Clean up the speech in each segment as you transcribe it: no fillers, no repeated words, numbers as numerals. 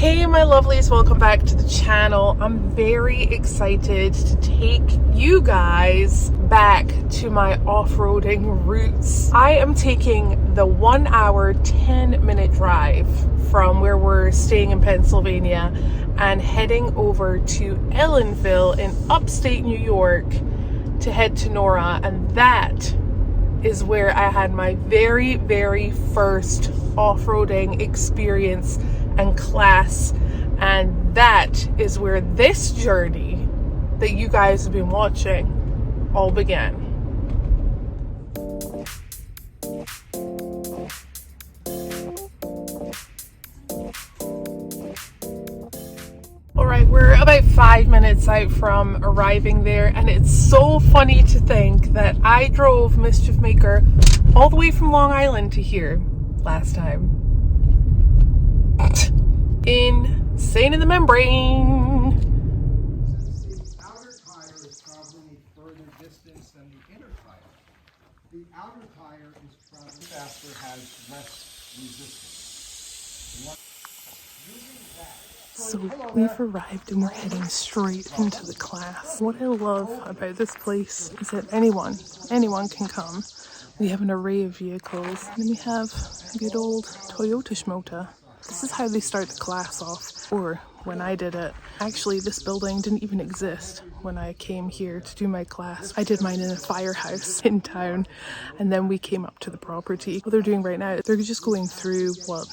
Hey my lovelies, welcome back to the channel. I'm very excited to take you guys back to my off-roading roots. I am taking the 1 hour 10-minute drive from where we're staying in Pennsylvania and heading over to Ellenville in upstate New York to head to NORA, and that is where I had my very first off-roading experience and class, and that is where this journey that you guys have been watching all began. Alright, we're about 5 minutes out from arriving there, and it's so funny to think that I drove Mischief Maker all the way from Long Island to here last time. Insane in the membrane. The outer tire is traveling a further distance than the inner tire. The outer tire is traveling faster, has less resistance. So we've arrived and we're heading straight into the class. What I love about this place is that anyone can come. We have an array of vehicles, and we have a good old Toyota Schmota. This is how they start the class off, or when I did it. Actually, this building didn't even exist when I came here to do my class. I did mine in a firehouse in town, and then we came up to the property. What they're doing right now, they're just going through what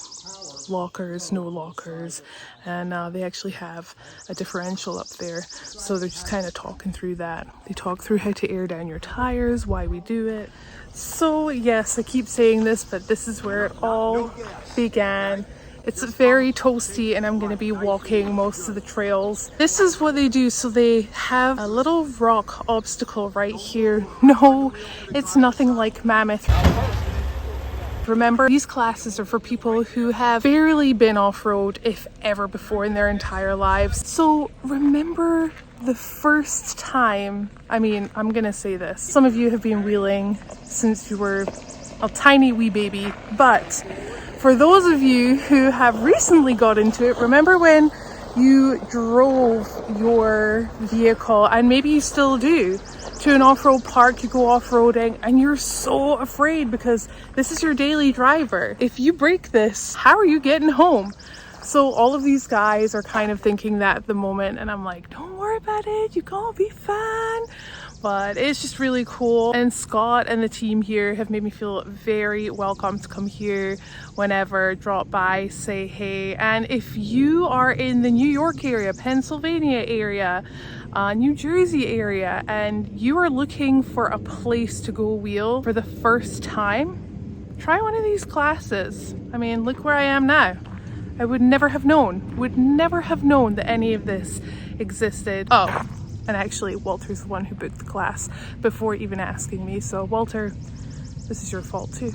lockers, no lockers, and they actually have a differential up there, so they're just kind of talking through that. They talk through how to air down your tires, why we do it. So yes, I keep saying this, but this is where it all began. It's very toasty, and I'm going to be walking most of the trails. This is what they do. So they have a little rock obstacle right here. No, it's nothing like Mammoth. Remember, these classes are for people who have barely been off-road, if ever before in their entire lives. So remember the first time, I mean, I'm gonna say this. Some of you have been wheeling since you were a tiny wee baby, but for those of you who have recently got into it, remember when you drove your vehicle, and maybe you still do, to an off-road park, you go off-roading, and you're so afraid because this is your daily driver. If you break this, how are you getting home? So all of these guys are kind of thinking that at the moment, and I'm like, don't worry about it, you're gonna be fine. But it's just really cool, and Scott and the team here have made me feel very welcome to come here whenever, drop by, say hey. And if you are in the New York area, Pennsylvania area, New Jersey area, and you are looking for a place to go wheel for the first time, try one of these classes. I mean, look where I am now. I would never have known that any of this existed. Oh, and actually Walter's the one who booked the class before even asking me. So Walter, this is your fault too.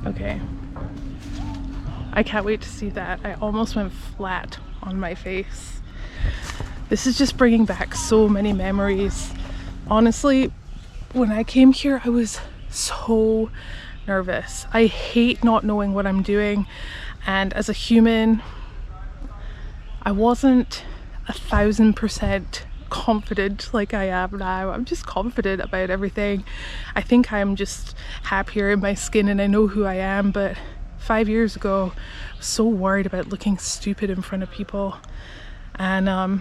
Okay, I can't wait to see that. I almost went flat on my face. This is just bringing back so many memories. Honestly, when I came here, I was so nervous. I hate not knowing what I'm doing, and as a human, I wasn't 1000% confident like I am now. I'm just confident about everything. I think I'm just happier in my skin and I know who I am, but 5 years ago I was so worried about looking stupid in front of people, and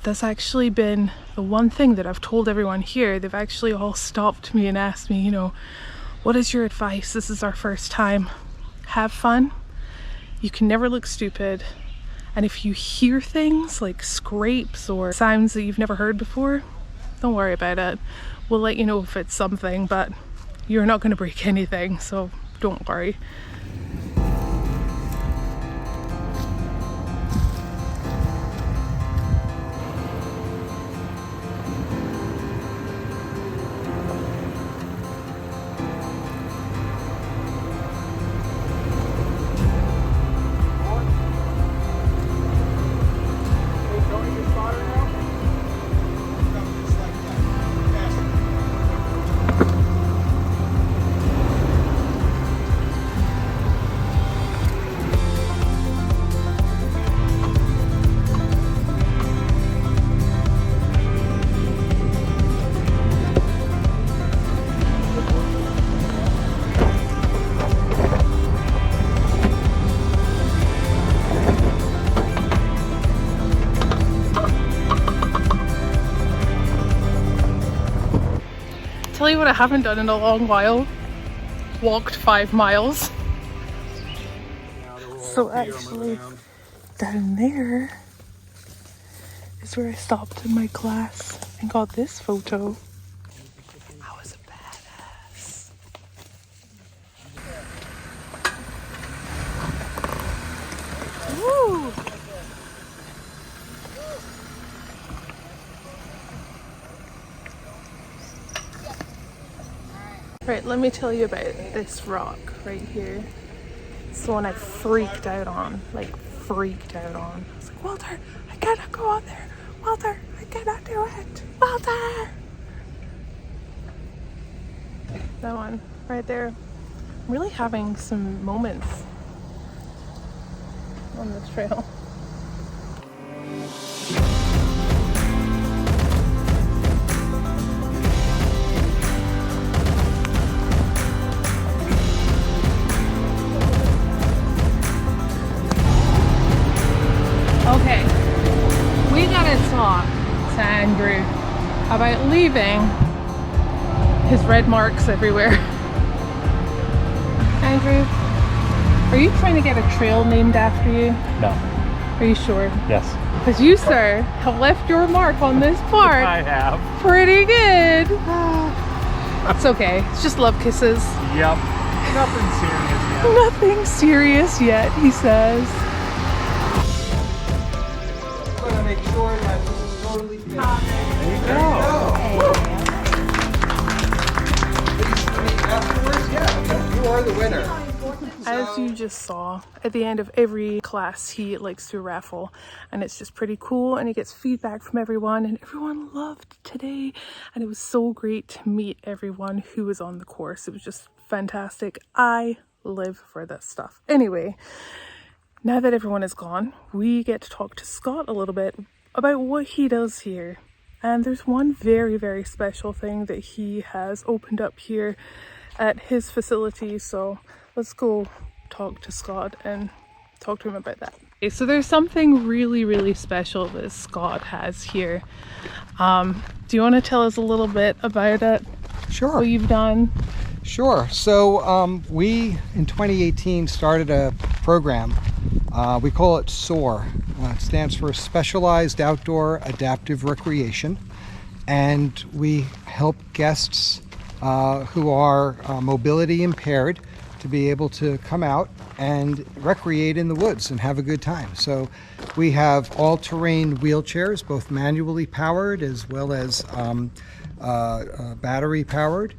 that's actually been the one thing that I've told everyone here. They've actually all stopped me and asked me, you know, What is your advice? This is our first time. Have fun. You can never look stupid. And if you hear things like scrapes or sounds that you've never heard before, don't worry about it. We'll let you know if it's something, but you're not going to break anything, so don't worry. Tell you what I haven't done in a long while. Walked 5 miles. So actually, down there is where I stopped in my class and got this photo. I was a badass. Woo! Right, let me tell you about this rock right here. It's the one I freaked out on, like freaked out on. I was like, Walter, I cannot go on there. Walter, I cannot do it. Walter! That one right there. I'm really having some moments on this trail. Okay, we gotta talk to Andrew about leaving his red marks everywhere. Andrew, are you trying to get a trail named after you? No. Are you sure? Yes. Because you, sir, have left your mark on this part. I have. Pretty good. It's okay. It's just love kisses. Yep. Nothing serious yet. Nothing serious yet, he says. I'm gonna make sure that this is totally fit. There you go. Please to meet afterwards. Yeah, you are the winner. As you just saw, at the end of every class, he likes to raffle, and it's just pretty cool, and he gets feedback from everyone, and everyone loved today, and it was so great to meet everyone who was on the course. It was just fantastic. I live for this stuff. Anyway, now that everyone is gone, we get to talk to Scott a little bit about what he does here. And there's one very, very special thing that he has opened up here at his facility, so let's go talk to Scott and talk to him about that. Okay, so there's something really, really special that Scott has here. Do you want to tell us a little bit about it? Sure. What you've done? Sure. So we, in 2018, started a program. We call it SOAR. It stands for Specialized Outdoor Adaptive Recreation. And we help guests who are mobility impaired to be able to come out and recreate in the woods and have a good time. So we have all-terrain wheelchairs, both manually powered as well as battery powered.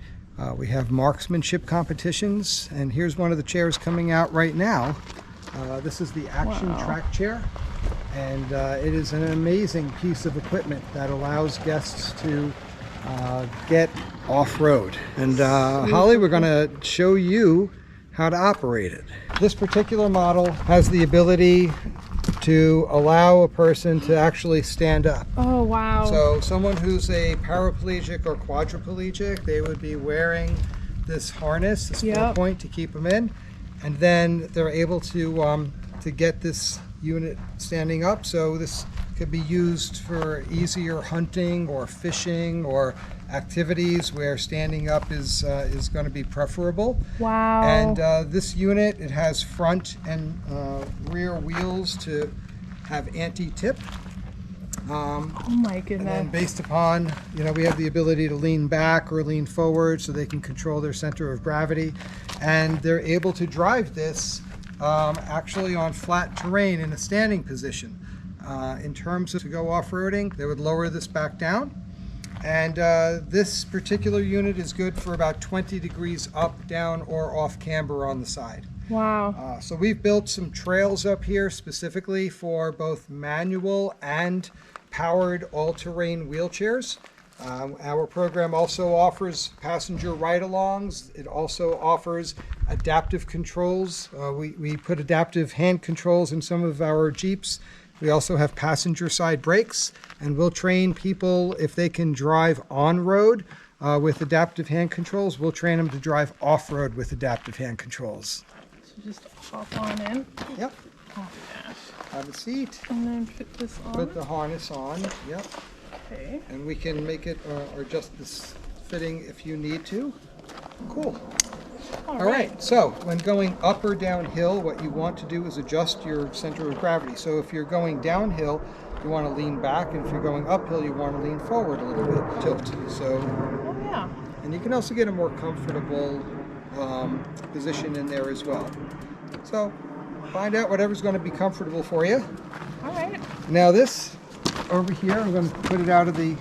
We have marksmanship competitions, and here's one of the chairs coming out right now. This is the Action Track Chair, and it is an amazing piece of equipment that allows guests to get off-road. And Holly, we're going to show you how to operate it. This particular model has the ability to allow a person to actually stand up. Oh, wow. So someone who's a paraplegic or quadriplegic, they would be wearing this harness, this 4-point to keep them in, and then they're able to get this unit standing up, so this could be used for easier hunting or fishing or activities where standing up is going to be preferable. Wow. And this unit, it has front and rear wheels to have anti-tip. Oh my And goodness. then based upon, we have the ability to lean back or lean forward so they can control their center of gravity. And they're able to drive this actually on flat terrain in a standing position. In terms of to go off-roading, they would lower this back down. And this particular unit is good for about 20 degrees up, down, or off camber on the side. Wow. So we've built some trails up here specifically for both manual and powered all-terrain wheelchairs. Our program also offers passenger ride-alongs. It also offers adaptive controls. We put adaptive hand controls in some of our Jeeps. We also have passenger side brakes, and we'll train people if they can drive on-road with adaptive hand controls. We'll train them to drive off-road with adaptive hand controls. So just hop on in. Yep. Oh gosh. Have a seat. And then put this on. Put the harness on. Yep. Okay. And we can make it or adjust this fitting if you need to. Cool. All right. So when going up or downhill, what you want to do is adjust your center of gravity. So if you're going downhill, you want to lean back, and if you're going uphill, you want to lean forward a little bit, tilt. So. Oh yeah. And you can also get a more comfortable position in there as well. So find out whatever's going to be comfortable for you. All right. Now this over here, I'm going to put it out of the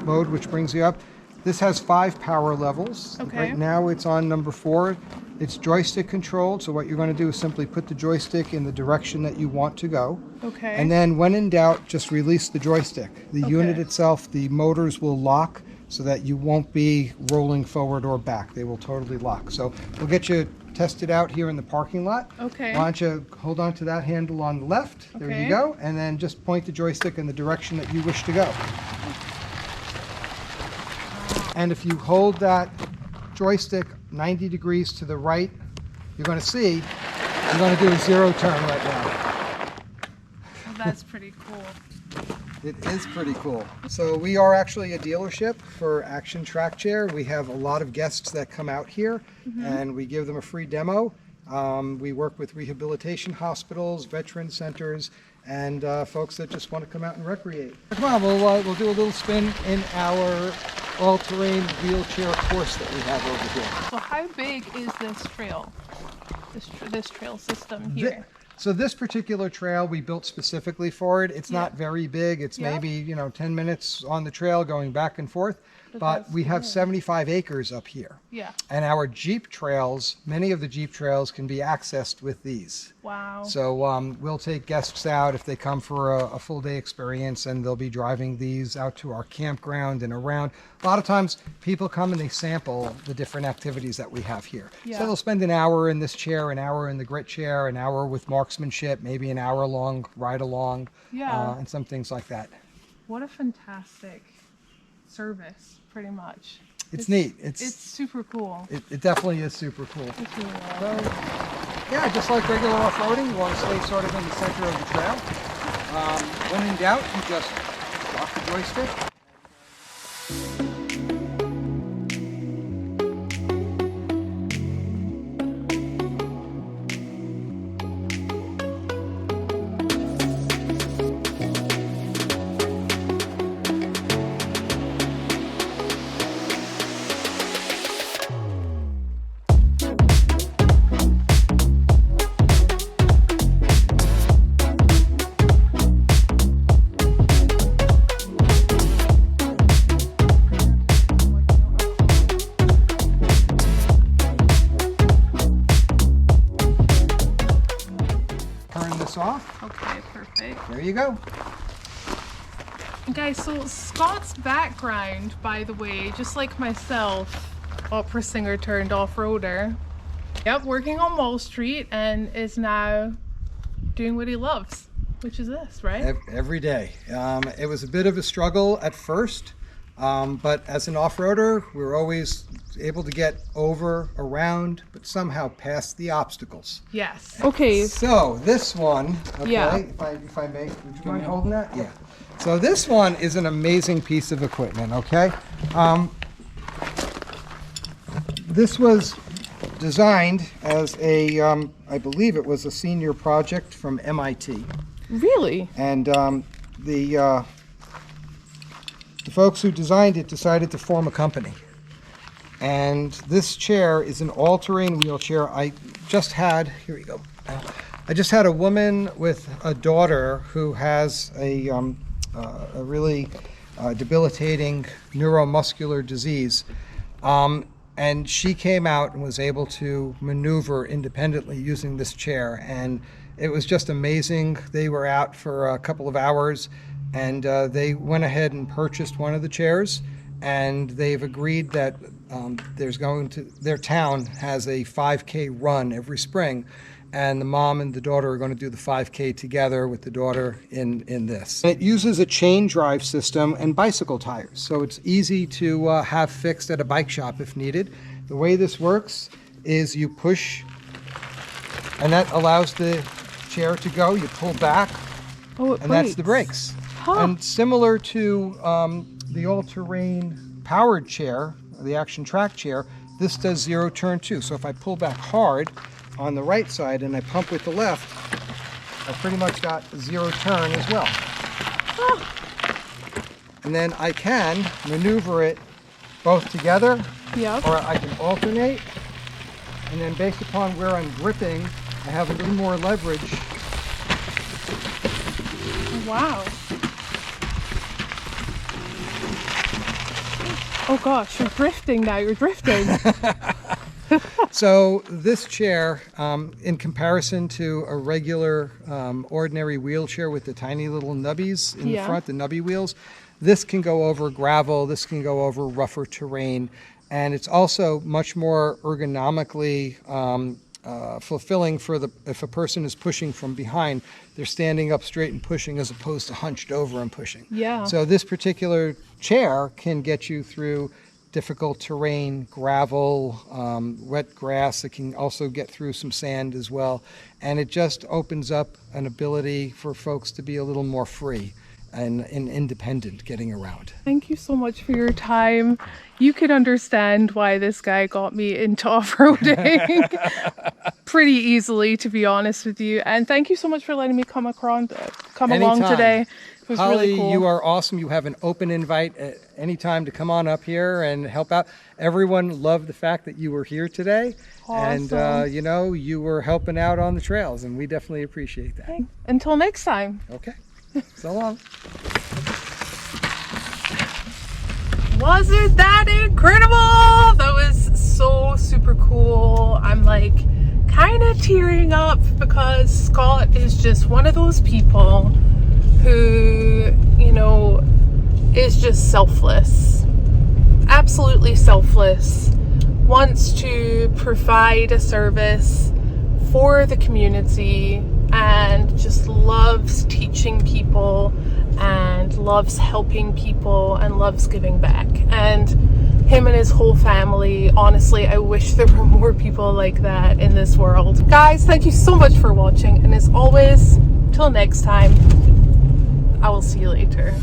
mode, which brings you up. This has 5 power levels. Okay. Right now it's on number 4. It's joystick controlled, so what you're going to do is simply put the joystick in the direction that you want to go. Okay. And then when in doubt, just release the joystick. The Okay. unit itself, the motors will lock so that you won't be rolling forward or back. They will totally lock. So we'll get you tested out here in the parking lot. Okay. Why don't you hold on to that handle on the left. There Okay. you go. And then just point the joystick in the direction that you wish to go. And if you hold that joystick 90 degrees to the right, you're going to see you're going to do a 0 turn right now. Well, that's pretty cool. It is pretty cool. So we are actually a dealership for Action Track Chair. We have a lot of guests that come out here, and we give them a free demo. We work with rehabilitation hospitals, veteran centers, and folks that just want to come out and recreate. Come on, we'll do a little spin in our all-terrain wheelchair course that we have over here. So how big is this trail? This trail system here? So this particular trail we built specifically for it. It's not very big. It's Yeah. maybe 10 minutes on the trail going back and forth. But that's we have good. 75 acres up here. Yeah. And our Jeep trails, many of the Jeep trails can be accessed with these. Wow. So we'll take guests out if they come for a full day experience, and they'll be driving these out to our campground and around. A lot of times people come and they sample the different activities that we have here. Yeah. So they'll spend an hour in this chair, an hour in the grit chair, an hour with marksmanship, maybe an hour long ride along, Yeah. and some things like that. What a fantastic service, pretty much. It's neat. It's super cool. It definitely is super cool. It's really So, awesome. yeah, just like regular off-roading, you want to stay sort of in the center of the trail. When in doubt, you just lock the joystick. Turn this off. Okay, perfect. There you go. Okay, so Scott's background, by the way, just like myself, opera singer turned off-roader. Yep, working on Wall Street and is now doing what he loves, which is this, right? Every day. It was a bit of a struggle at first, But as an off-roader, we're always able to get over, around, but somehow past the obstacles. Yes. Okay. So this one, okay, Yeah. if I may, would you mind holding that? Yeah. So this one is an amazing piece of equipment, okay? This was designed as a, I believe it was a senior project from MIT. Really? And the folks who designed it decided to form a company. And this chair is an all-terrain wheelchair. I just had a woman with a daughter who has a really debilitating neuromuscular disease. And she came out and was able to maneuver independently using this chair. And it was just amazing. They were out for a couple of hours, and they went ahead and purchased one of the chairs. And they've agreed that their town has a 5K run every spring, and the mom and the daughter are going to do the 5K together with the daughter in this. It uses a chain drive system and bicycle tires, so it's easy to have fixed at a bike shop if needed. The way this works is you push, and that allows the chair to go. You pull back, and that's the brakes. Huh. And similar to the all-terrain powered chair, the action track chair, this does zero turn too. So if I pull back hard on the right side and I pump with the left, I pretty much got zero turn as well. And then I can maneuver it both together, Yep. or I can alternate. And then based upon where I'm gripping, I have a little more leverage. Wow. Oh gosh, you're drifting now. You're drifting. So this chair, in comparison to a regular ordinary wheelchair with the tiny little nubbies in the front, the nubby wheels, this can go over gravel, this can go over rougher terrain, and it's also much more ergonomically fulfilling for if a person is pushing from behind, they're standing up straight and pushing as opposed to hunched over and pushing. Yeah. So this particular chair can get you through difficult terrain, gravel, wet grass. It can also get through some sand as well. And it just opens up an ability for folks to be a little more free and independent getting around. Thank you so much for your time. You can understand why this guy got me into off-roading pretty easily, to be honest with you. And thank you so much for letting me come along today. It was Holly, really cool. you are awesome. You have an open invite at any time to come on up here and help out. Everyone loved the fact that you were here today. Awesome. And, you were helping out on the trails, and we definitely appreciate that. Until next time. Okay. So long. Wasn't that incredible? That was so super cool. I'm like kind of tearing up because Scott is just one of those people who, is just selfless. Absolutely selfless. Wants to provide a service for the community and just loves teaching people and loves helping people and loves giving back. And him and his whole family, honestly, I wish there were more people like that in this world. Guys, thank you so much for watching, and as always, till next time, I will see you later.